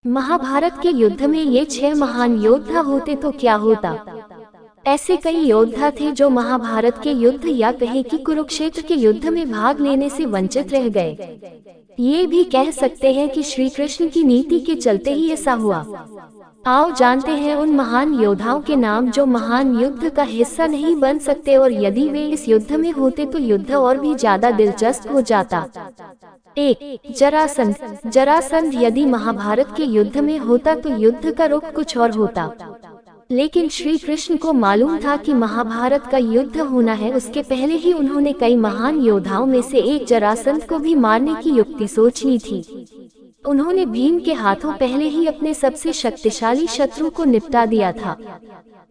महाभारत के युद्ध में ये 6 महान योद्धा होते तो क्या होता। ऐसे कई योद्धा थे जो महाभारत के युद्ध या कहे कि कुरुक्षेत्र के युद्ध में भाग लेने से वंचित रह गए। ये भी कह सकते हैं कि श्री कृष्ण की नीति के चलते ही ऐसा हुआ। आओ जानते हैं उन महान योद्धाओं के नाम जो महान युद्ध का हिस्सा नहीं बन सकते, और यदि वे इस युद्ध में होते तो युद्ध और भी ज्यादा दिलचस्प हो जाता। 1. जरासंध। जरासंध यदि महाभारत के युद्ध में होता तो युद्ध का रुख कुछ और होता, लेकिन श्री कृष्ण को मालूम था कि महाभारत का युद्ध होना है। उसके पहले ही उन्होंने कई महान योद्धाओं में से एक जरासंध को भी मारने की युक्ति सोच ली थी। उन्होंने भीम के हाथों पहले ही अपने सबसे शक्तिशाली शत्रु को निपटा दिया था।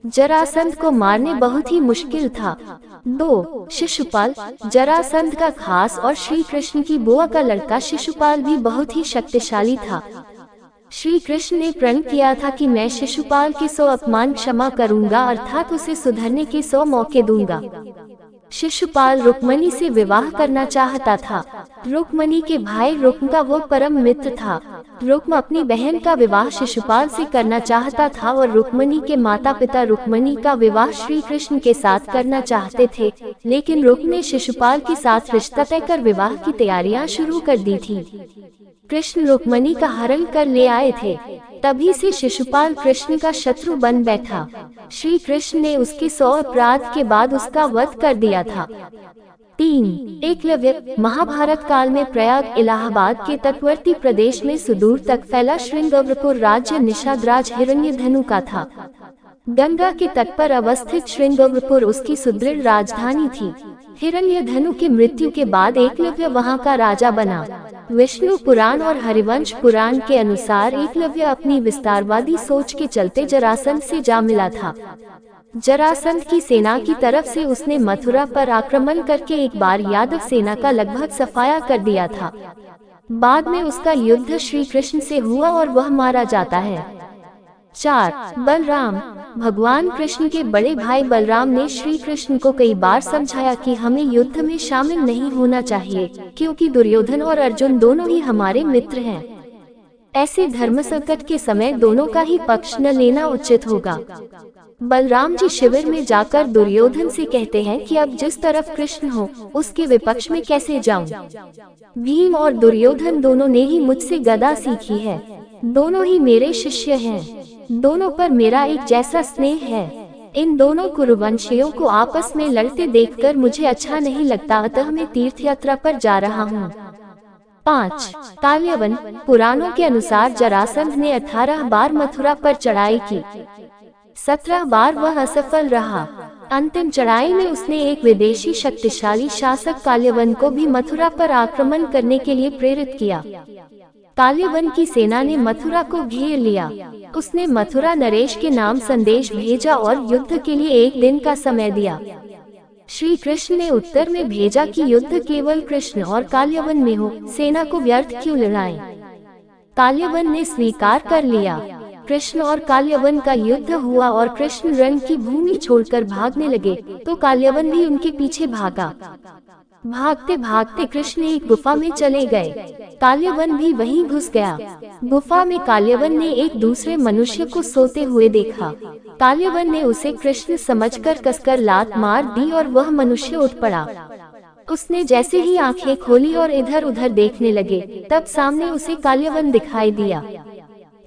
जरासंध को मारने बहुत ही मुश्किल था। 2. शिशुपाल। जरासंध का खास और श्री कृष्ण की बुआ का लड़का शिशुपाल भी बहुत ही शक्तिशाली था। श्री कृष्ण ने प्रण किया था कि मैं शिशुपाल के 100 अपमान क्षमा करूंगा, अर्थात उसे सुधरने के 100 मौके दूंगा। शिशुपाल रुक्मणी से विवाह करना चाहता था। रुक्मणी के भाई रुक्म का वो परम मित्र था। रुक्म अपनी बहन का विवाह शिशुपाल से करना चाहता था और रुक्मणी के माता पिता रुक्मणी का विवाह श्री कृष्ण के साथ करना चाहते थे, लेकिन रुक्म ने शिशुपाल के साथ रिश्ता तय कर विवाह की तैयारियां शुरू कर दी थी। कृष्ण रुक्मणी का हरण कर ले आए थे, तभी से शिशुपाल कृष्ण का शत्रु बन बैठा। श्री कृष्ण ने उसके 100 अपराध के बाद उसका वध कर दिया था। 3. एकलव्य। महाभारत काल में प्रयाग इलाहाबाद के तटवर्ती प्रदेश में सुदूर तक फैला श्रृंगवरपुर राज्य निषादराज हिरण्यधनु का था। गंगा के तट पर अवस्थित श्रृंगवरपुर उसकी सुदृढ़ राजधानी थी। हिरण्यधनु की मृत्यु के बाद एकलव्य वहां का राजा बना। विष्णु पुराण और हरिवंश पुराण के अनुसार एकलव्य अपनी विस्तारवादी सोच के चलते जरासंध से जा मिला था। जरासंध की सेना की तरफ से उसने मथुरा पर आक्रमण करके एक बार यादव सेना का लगभग सफाया कर दिया था। बाद में उसका युद्ध श्री कृष्ण से हुआ और वह मारा जाता है। 4. बलराम। भगवान कृष्ण के बड़े भाई बलराम ने श्री कृष्ण को कई बार समझाया कि हमें युद्ध में शामिल नहीं होना चाहिए, क्योंकि दुर्योधन और अर्जुन दोनों ही हमारे मित्र हैं। ऐसे धर्म संकट के समय दोनों का ही पक्ष न लेना उचित होगा। बलराम जी शिविर में जाकर दुर्योधन से कहते हैं कि अब जिस तरफ कृष्ण हो उसके विपक्ष में कैसे जाऊं। भीम और दुर्योधन दोनों ने ही मुझसे गदा सीखी है, दोनों ही मेरे शिष्य हैं, दोनों पर मेरा एक जैसा स्नेह है। इन दोनों कुरुवंशियों को आपस में लड़ते देखकर मुझे अच्छा नहीं लगता, अतः मैं तीर्थ यात्रा पर जा रहा हूँ। 5. काल्यवन। पुराणों के अनुसार जरासंध ने 18 बार मथुरा पर चढ़ाई की, 17 बार वह असफल रहा। अंतिम चढ़ाई में उसने एक विदेशी शक्तिशाली शासक काल्यवन को भी मथुरा पर आक्रमण करने के लिए प्रेरित किया। काल्यवन की सेना ने मथुरा को घेर लिया। उसने मथुरा नरेश के नाम संदेश भेजा और युद्ध के लिए 1 दिन का समय दिया। श्री कृष्ण ने उत्तर में भेजा कि युद्ध केवल कृष्ण और काल्यवन में हो, सेना को व्यर्थ क्यों लड़ाएं। काल्यवन ने स्वीकार कर लिया। कृष्ण और काल्यवन का युद्ध हुआ और कृष्ण रण की भूमि छोड़कर भागने लगे तो काल्यवन भी उनके पीछे भागा। भागते भागते कृष्ण एक गुफा में चले गए, काल्यवन भी वहीं घुस गया। गुफा में काल्यवन ने एक दूसरे मनुष्य को सोते हुए देखा। काल्यवन ने उसे कृष्ण समझकर कसकर लात मार दी और वह मनुष्य उठ पड़ा। उसने जैसे ही आंखें खोली और इधर उधर देखने लगे, तब सामने उसे काल्यवन दिखाई दिया।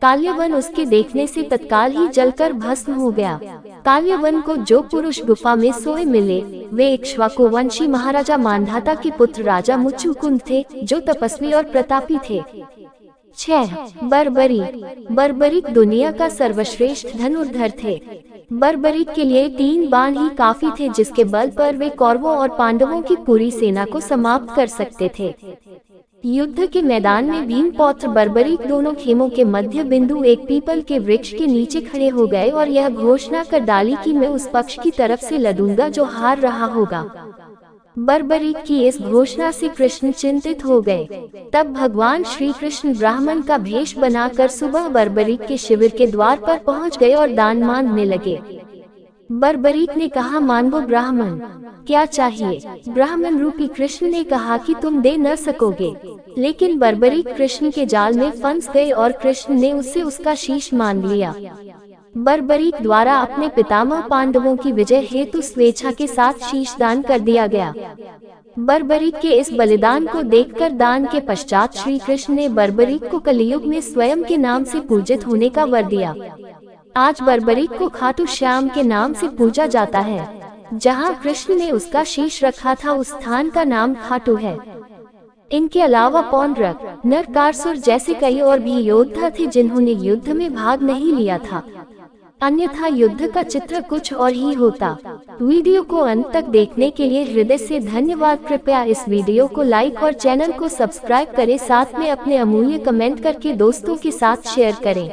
काल्यवन उसके देखने से तत्काल ही जलकर भस्म हो गया। काल्यवन को जो पुरुष गुफा में सोए मिले वे इक्ष्वाकु वंशी महाराजा मांधाता के पुत्र राजा मुचुकुंद थे, जो तपस्वी और प्रतापी थे। 6. बर्बरीक। बर्बरीक दुनिया का सर्वश्रेष्ठ धनुर्धर थे। बर्बरीक के लिए 3 बाण ही काफी थे, जिसके बल पर वे कौरवों और पांडवों की पूरी सेना को समाप्त कर सकते थे। युद्ध के मैदान में भीम पौत्र बर्बरीक दोनों खेमों के मध्य बिंदु एक पीपल के वृक्ष के नीचे खड़े हो गए और यह घोषणा कर डाली कि मैं उस पक्ष की तरफ से लड़ूंगा जो हार रहा होगा। बर्बरीक की इस घोषणा से कृष्ण चिंतित हो गए। तब भगवान श्री कृष्ण ब्राह्मण का भेष बनाकर सुबह बर्बरीक के शिविर के द्वार पर पहुंच गए और दान मांगने लगे। बर्बरीक ने कहा, मानवो ब्राह्मण, क्या चाहिए? ब्राह्मण रूपी कृष्ण ने कहा कि तुम दे न सकोगे। लेकिन बर्बरीक कृष्ण के जाल में फंस गए और कृष्ण ने उससे उसका शीश मांग लिया। बर्बरीक द्वारा अपने पितामह पांडवों की विजय हेतु स्वेच्छा के साथ शीश दान कर दिया गया। बर्बरीक के इस बलिदान को देखकर दान के पश्चात श्री कृष्ण ने बर्बरीक को कलियुग में स्वयं के नाम से पूजित होने का वर दिया। आज बर्बरीक को खाटू श्याम के नाम से पूजा जाता है। जहां कृष्ण ने उसका शीश रखा था उस स्थान का नाम खाटू है। इनके अलावा पौंड्रक, नरकासुर जैसे कई और भी योद्धा थे जिन्होंने युद्ध में भाग नहीं लिया था, अन्यथा युद्ध का चित्र कुछ और ही होता। वीडियो को अंत तक देखने के लिए हृदय से धन्यवाद। कृपया इस वीडियो को लाइक और चैनल को सब्सक्राइब करें, साथ में अपने अमूल्य कमेंट करके दोस्तों के साथ शेयर करें।